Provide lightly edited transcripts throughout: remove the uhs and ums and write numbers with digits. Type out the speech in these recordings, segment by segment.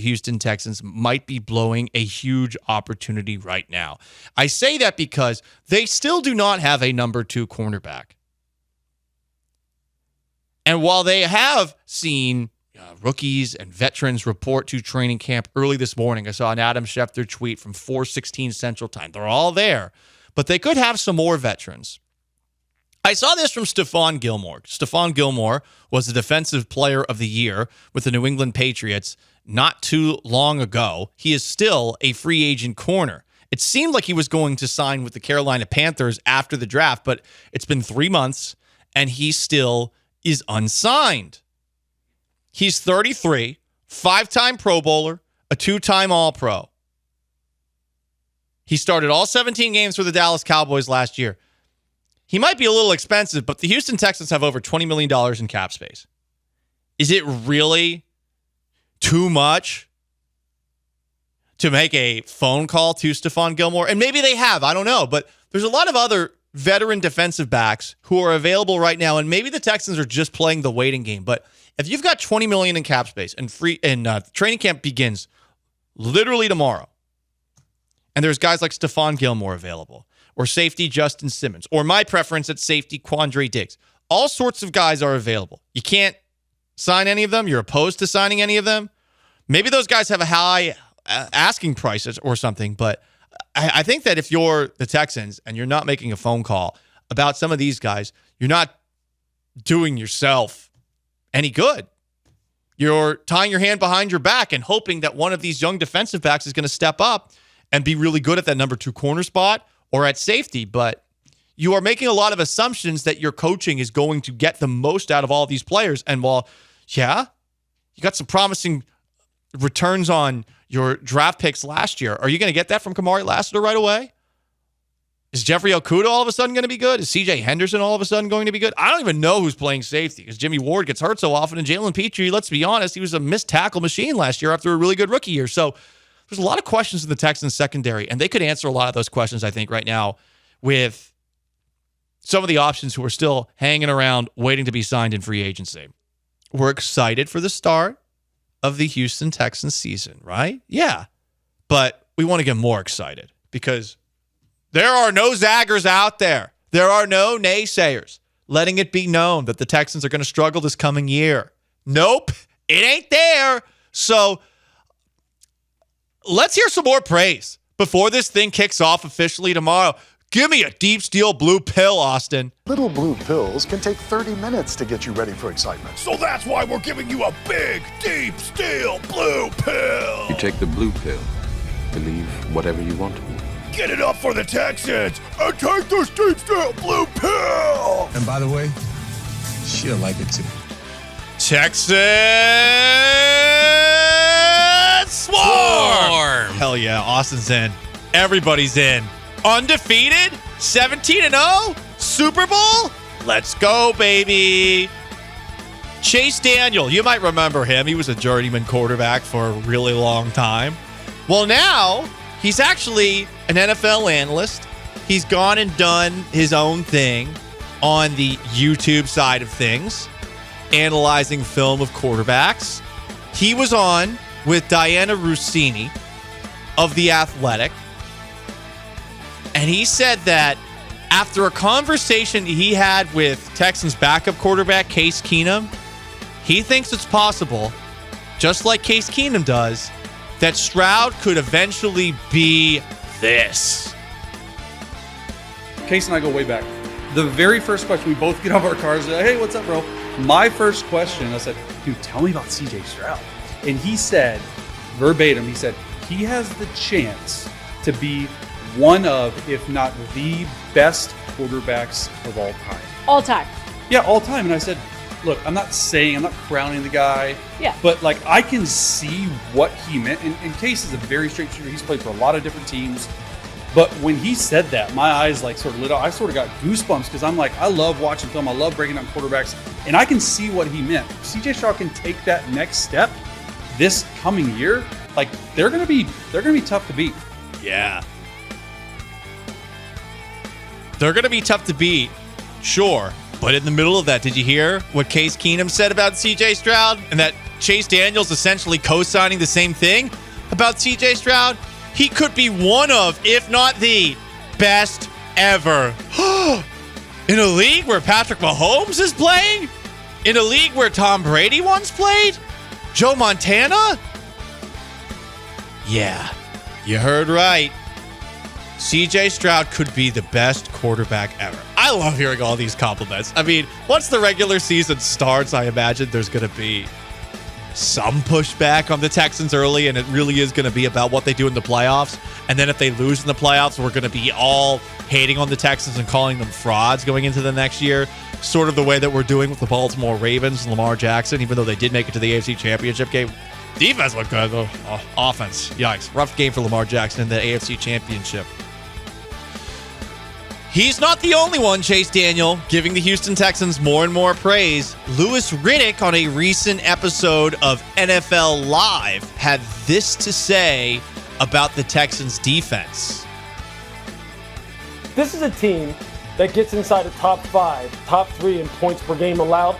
Houston Texans might be blowing a huge opportunity right now. I say that because they still do not have a number 2 cornerback. And while they have seen rookies and veterans report to training camp early this morning, I saw an Adam Schefter tweet from 4:16 Central Time. They're all there, but they could have some more veterans. I saw this from Stephon Gilmore. Stephon Gilmore was the Defensive Player of the Year with the New England Patriots not too long ago. He is still a free agent corner. It seemed like he was going to sign with the Carolina Panthers after the draft, but it's been 3 months, and he still is unsigned. He's 33, 5-time Pro Bowler, a 2-time All-Pro. He started all 17 games for the Dallas Cowboys last year. He might be a little expensive, but the Houston Texans have over $20 million in cap space. Is it really too much to make a phone call to Stephon Gilmore? And maybe they have, I don't know, but there's a lot of other veteran defensive backs who are available right now, and maybe the Texans are just playing the waiting game. But if you've got $20 million in cap space and training camp begins literally tomorrow, and there's guys like Stephon Gilmore available, or safety Justin Simmons, or my preference at safety Quandre Diggs, all sorts of guys are available. You can't sign any of them. You're opposed to signing any of them. Maybe those guys have a high asking prices or something, but I think that if you're the Texans and you're not making a phone call about some of these guys, you're not doing yourself any good. You're tying your hand behind your back and hoping that one of these young defensive backs is going to step up and be really good at that number 2 corner spot or at safety. But you are making a lot of assumptions that your coaching is going to get the most out of all these players. And while, yeah, you got some promising returns on your draft picks last year, are you going to get that from Kamari Lassiter right away? Is Jeffrey Okudah all of a sudden going to be good? Is CJ Henderson all of a sudden going to be good? I don't even know who's playing safety because Jimmy Ward gets hurt so often. And Jalen Petrie, let's be honest, he was a missed tackle machine last year after a really good rookie year. So there's a lot of questions in the Texans secondary, and they could answer a lot of those questions, I think, right now with some of the options who are still hanging around waiting to be signed in free agency. We're excited for the start of the Houston Texans season, right? Yeah. But we want to get more excited because there are no zaggers out there. There are no naysayers letting it be known that the Texans are going to struggle this coming year. Nope, it ain't there. So let's hear some more praise before this thing kicks off officially tomorrow. Give me a deep steel blue pill, Austin. Little blue pills can take 30 minutes to get you ready for excitement. So that's why we're giving you a big, deep steel blue pill. You take the blue pill. Believe whatever you want to believe. Get it up for the Texans and take this deep steel blue pill. And by the way, she'll like it too. Texans Swarm! Hell yeah, Austin's in. Everybody's in. Undefeated, 17-0, Super Bowl? Let's go, baby. Chase Daniel, you might remember him. He was a journeyman quarterback for a really long time. Well, now he's actually an NFL analyst. He's gone and done his own thing on the YouTube side of things, analyzing film of quarterbacks. He was on with Diana Rossini of The Athletic. And he said that after a conversation he had with Texans backup quarterback Case Keenum, he thinks it's possible, just like Case Keenum does, that Stroud could eventually be this. Case and I go way back. The very first question, we both get off our cars, hey, what's up, bro? My first question, I said, dude, tell me about CJ Stroud. And he said, verbatim, he said, he has the chance to be one of, if not the best quarterbacks of all time. All time. Yeah, all time. And I said, look, I'm not crowning the guy. Yeah. But, like, I can see what he meant. And Case is a very straight shooter. He's played for a lot of different teams. But when he said that, my eyes, like, sort of lit up. I sort of got goosebumps because I'm like, I love watching film. I love breaking down quarterbacks. And I can see what he meant. If CJ Stroud can take that next step this coming year, like, they're gonna be tough to beat. Yeah. They're going to be tough to beat, sure. But in the middle of that, did you hear what Case Keenum said about CJ Stroud? And that Chase Daniels essentially co-signing the same thing about CJ Stroud. He could be one of, if not the best ever. In a league where Patrick Mahomes is playing? In a league where Tom Brady once played? Joe Montana? Yeah, you heard right. CJ Stroud could be the best quarterback ever. I love hearing all these compliments. I mean, once the regular season starts, I imagine there's going to be some pushback on the Texans early, and it really is going to be about what they do in the playoffs. And then if they lose in the playoffs, we're going to be all hating on the Texans and calling them frauds going into the next year, sort of the way that we're doing with the Baltimore Ravens and Lamar Jackson, even though they did make it to the AFC Championship game. Defense looked good, though. Offense, yikes. Rough game for Lamar Jackson in the AFC Championship. He's not the only one, Chase Daniel, giving the Houston Texans more and more praise. Louis Riddick, on a recent episode of NFL Live, had this to say about the Texans' defense. This is a team that gets inside the top 5, top 3 in points per game allowed.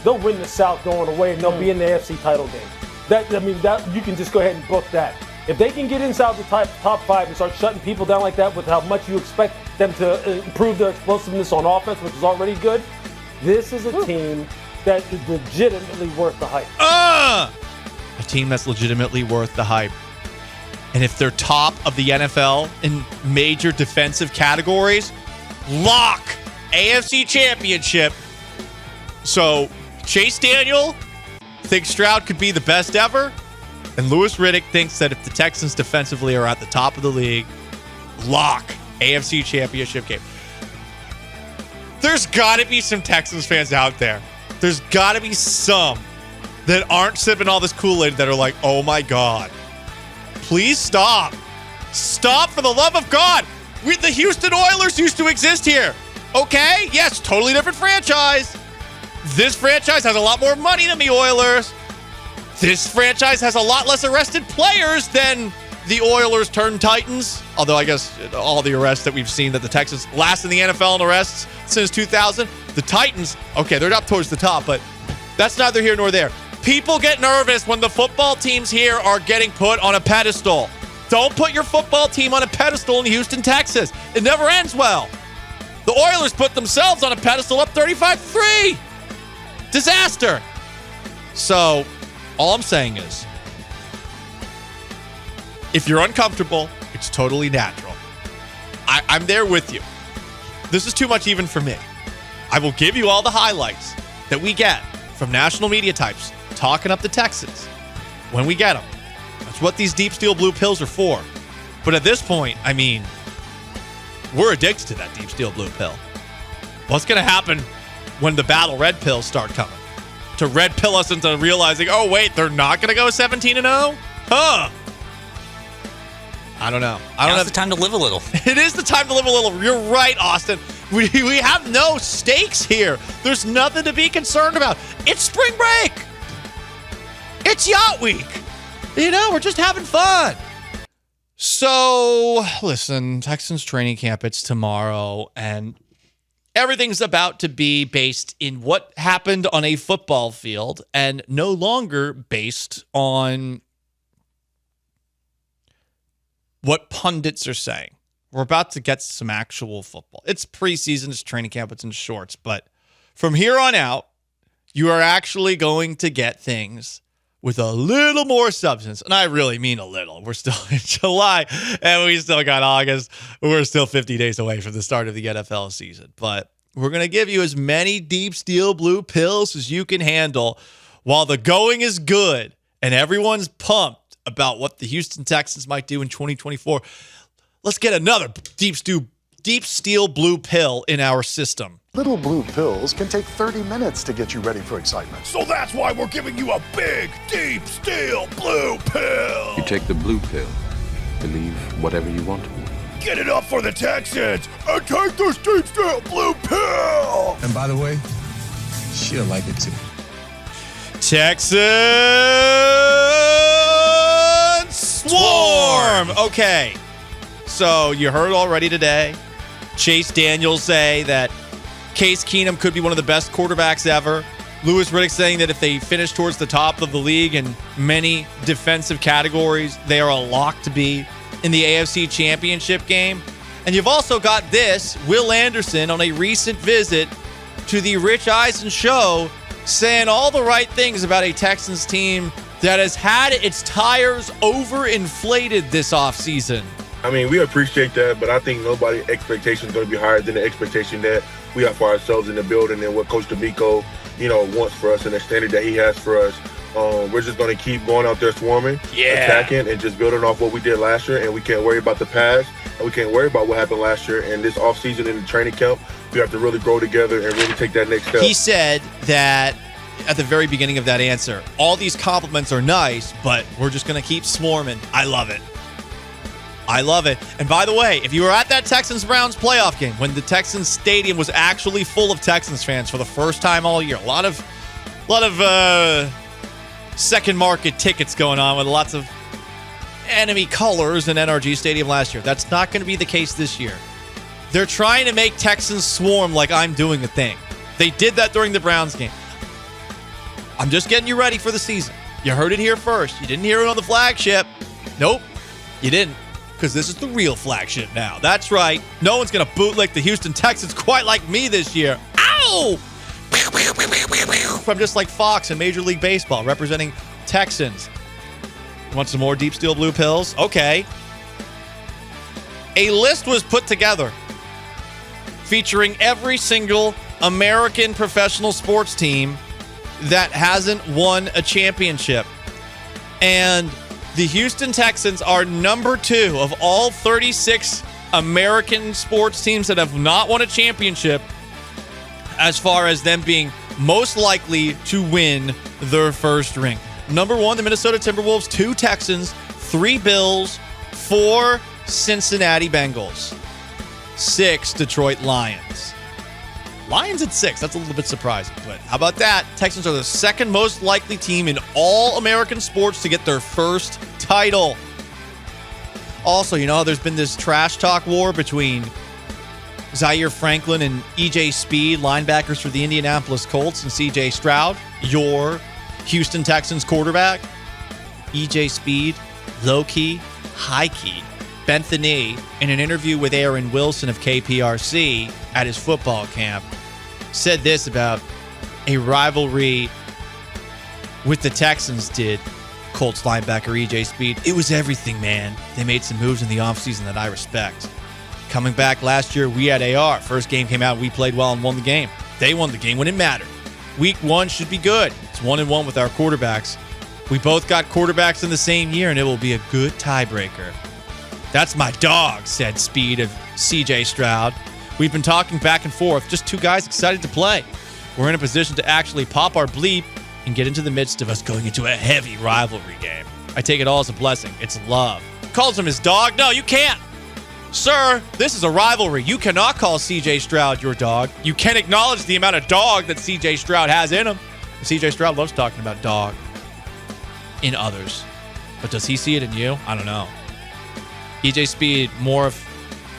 They'll win the South going away, and they'll be in the AFC title game. That you can just go ahead and book that. If they can get inside the top 5 and start shutting people down like that with how much you expect them to improve their explosiveness on offense, which is already good, this is a team that is legitimately worth the hype. A team that's legitimately worth the hype. And if they're top of the NFL in major defensive categories, lock AFC Championship. So Chase Daniel thinks Stroud could be the best ever. And Louis Riddick thinks that if the Texans defensively are at the top of the league, lock AFC Championship game. There's got to be some Texans fans out there. There's got to be some that aren't sipping all this Kool-Aid that are like, oh my God, please stop. Stop, for the love of God. The Houston Oilers used to exist here. Okay? Yes, totally different franchise. This franchise has a lot more money than the Oilers. This franchise has a lot less arrested players than the Oilers turned Titans. Although I guess all the arrests that we've seen that the Texans last in the NFL in arrests since 2000. The Titans, okay, they're up towards the top, but that's neither here nor there. People get nervous when the football teams here are getting put on a pedestal. Don't put your football team on a pedestal in Houston, Texas. It never ends well. The Oilers put themselves on a pedestal up 35-3. Disaster. So all I'm saying is, if you're uncomfortable, it's totally natural. I'm there with you. This is too much even for me. I will give you all the highlights that we get from national media types talking up the Texans when we get them. That's what these deep steel blue pills are for. But at this point, I mean, we're addicted to that deep steel blue pill. What's going to happen when the battle red pills start coming? To red pill us into realizing, oh, wait, they're not going to go 17-0? Huh. I don't know. Now's the time to live a little. It is the time to live a little. You're right, Austin. We have no stakes here. There's nothing to be concerned about. It's spring break. It's yacht week. You know, we're just having fun. So, listen, Texans training camp, it's tomorrow, and everything's about to be based in what happened on a football field and no longer based on what pundits are saying. We're about to get some actual football. It's preseason, it's training camp, it's in shorts, but from here on out, you are actually going to get things with a little more substance. And I really mean a little. We're still in July and we still got August. We're still 50 days away from the start of the NFL season. But we're going to give you as many deep steel blue pills as you can handle while the going is good and everyone's pumped about what the Houston Texans might do in 2024. Let's get another deep steel blue pill in our system. Little blue pills can take 30 minutes to get you ready for excitement. So that's why we're giving you a big, deep steel blue pill. You take the blue pill. Believe whatever you want to believe. Get it up for the Texans and take this deep steel blue pill. And by the way, she'll like it too. Texans Swarm! Okay, so you heard already today Chase Daniels say that Case Keenum could be one of the best quarterbacks ever. Louis Riddick saying that if they finish towards the top of the league in many defensive categories, they are a lock to be in the AFC Championship game. And you've also got this, Will Anderson on a recent visit to the Rich Eisen show saying all the right things about a Texans team that has had its tires overinflated this offseason. I mean, we appreciate that, but I think nobody's expectation is going to be higher than the expectation that we have for ourselves in the building and what Coach D'Amico, wants for us and the standard that he has for us. We're just going to keep going out there swarming, attacking, and just building off what we did last year. And we can't worry about the past, and we can't worry about what happened last year. And this offseason in the training camp, we have to really grow together and really take that next step. He said that at the very beginning of that answer, all these compliments are nice, but we're just going to keep swarming. I love it. I love it. And by the way, if you were at that Texans-Browns playoff game when the Texans stadium was actually full of Texans fans for the first time all year, a lot of second market tickets going on with lots of enemy colors in NRG Stadium last year. That's not going to be the case this year. They're trying to make Texans swarm like I'm doing a thing. They did that during the Browns game. I'm just getting you ready for the season. You heard it here first. You didn't hear it on the flagship. Nope, you didn't. Because this is the real flagship now. That's right. No one's going to bootlick the Houston Texans quite like me this year. Ow! I'm just like Fox in Major League Baseball, representing Texans. Want some more Deep Steel Blue pills? Okay. A list was put together featuring every single American professional sports team that hasn't won a championship. And the Houston Texans are number 2 of all 36 American sports teams that have not won a championship as far as them being most likely to win their first ring. Number 1, the Minnesota Timberwolves, 2 Texans, 3 Bills, 4 Cincinnati Bengals, 6 Detroit Lions. Lions at 6. That's a little bit surprising. But how about that? Texans are the second most likely team in all American sports to get their first title. Also, there's been this trash talk war between Zaire Franklin and E.J. Speed, linebackers for the Indianapolis Colts, and C.J. Stroud, your Houston Texans quarterback. E.J. Speed, low-key, high-key, bent the knee in an interview with Aaron Wilson of KPRC at his football camp. Said this about a rivalry with the Texans did Colts linebacker E.J. Speed. It was everything, man. They made some moves in the offseason that I respect. Coming back last year, we had AR. First game came out, we played well and won the game. They won the game when it mattered. Week 1 should be good. It's 1-1 with our quarterbacks. We both got quarterbacks in the same year, and it will be a good tiebreaker. That's my dog, said Speed of C.J. Stroud. We've been talking back and forth, just 2 guys excited to play. We're in a position to actually pop our bleep and get into the midst of us going into a heavy rivalry game. I take it all as a blessing. It's love. Calls him his dog? No, you can't. Sir, this is a rivalry. You cannot call C.J. Stroud your dog. You can acknowledge the amount of dog that C.J. Stroud has in him. C.J. Stroud loves talking about dog in others. But does he see it in you? I don't know. E.J. Speed, more of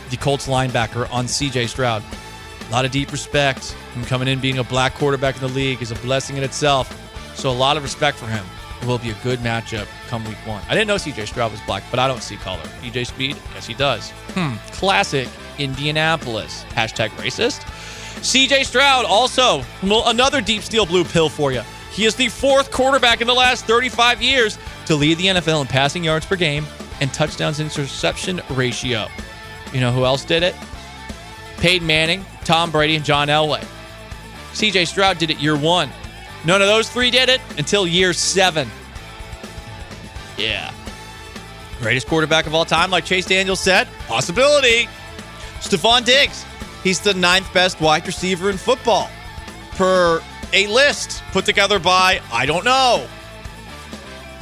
the Colts linebacker on C.J. Stroud. A lot of deep respect. Him coming in being a black quarterback in the league is a blessing in itself. So a lot of respect for him. It will be a good matchup come week 1. I didn't know C.J. Stroud was black, but I don't see color. E.J. Speed? Yes, he does. Classic Indianapolis. Hashtag racist. C.J. Stroud also, another Deep Steel Blue pill for you. He is the 4th quarterback in the last 35 years to lead the NFL in passing yards per game and touchdowns interception ratio. You know who else did it? Peyton Manning, Tom Brady, and John Elway. C.J. Stroud did it year 1. None of those 3 did it until year 7. Yeah. Greatest quarterback of all time, like Chase Daniels said. Possibility. Stephon Diggs. He's the 9th best wide receiver in football, per a list put together by, I don't know,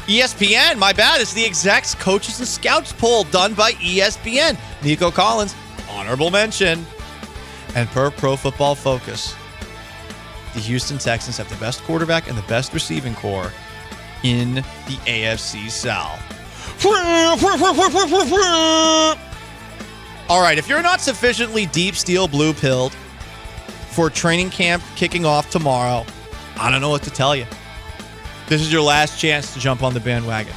ESPN. My bad. It's the execs, coaches, and scouts poll done by ESPN. Nico Collins, honorable mention. And per Pro Football Focus, the Houston Texans have the best quarterback and the best receiving core in the AFC South. All right, if you're not sufficiently Deep Steel Blue pilled for training camp kicking off tomorrow, I don't know what to tell you. This is your last chance to jump on the bandwagon.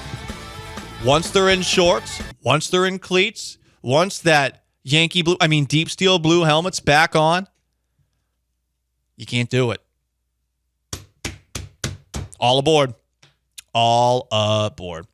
Once they're in shorts, once they're in cleats, once that deep steel blue helmet's back on, you can't do it. All aboard. All aboard.